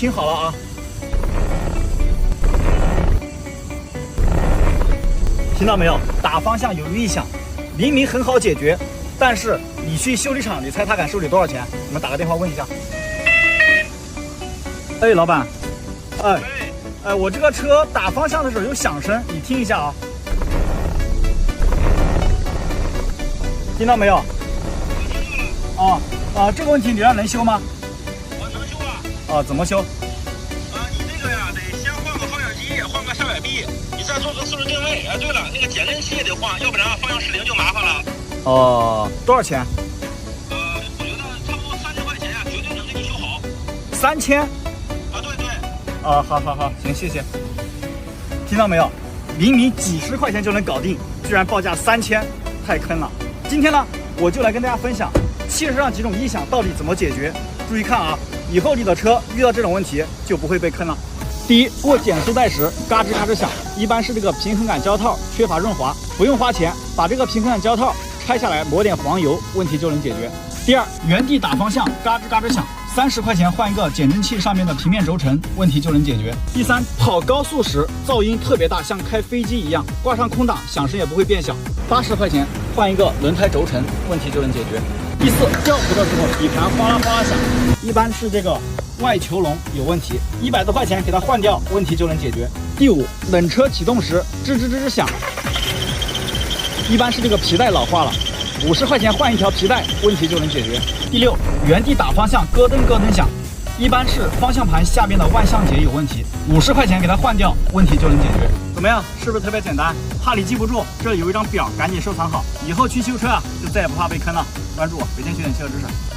听好了啊，听到没有？打方向有异响，明明很好解决，但是你去修理厂，你猜他敢收你多少钱？我们打个电话问一下。哎，老板，我这个车打方向的时候有响声，你听一下啊。听到没有？这个问题你让能修吗？我能修啊。怎么修？你这个呀，得先换个方向机，换个下摆臂，你再做个自动定位。对了，那个减震器也得换，要不然方向失灵就麻烦了。多少钱？我觉得差不多3000块钱呀，绝对能给你修好。3000？对。好，行，谢谢。听到没有？明明几十块钱就能搞定，居然报价3000，太坑了。今天呢，我就来跟大家分享汽车上几种异响到底怎么解决。注意看啊，以后你的车遇到这种问题就不会被坑了。第一，过减速带时嘎吱嘎吱响，一般是这个平衡感胶套缺乏润滑，不用花钱，把这个平衡感胶套拆下来，抹点黄油，问题就能解决。第二，原地打方向嘎吱嘎吱响，30块钱换一个减震器上面的平面轴承，问题就能解决。第三，跑高速时噪音特别大，像开飞机一样，挂上空档响声也不会变小，80块钱换一个轮胎轴承，问题就能解决。第四，吊扶的时候底盘哗啦哗啦响，一般是这个外球笼有问题，100多块钱给它换掉，问题就能解决。第五，冷车启动时吱吱吱吱响，一般是这个皮带老化了，50块钱换一条皮带，问题就能解决。第六，原地打方向咯噔咯噔响，一般是方向盘下边的万向节有问题，50块钱给它换掉，问题就能解决。怎么样？是不是特别简单？怕你记不住，这里有一张表，赶紧收藏好，以后去修车啊，就再也不怕被坑了。关注我，每天学点汽车知识。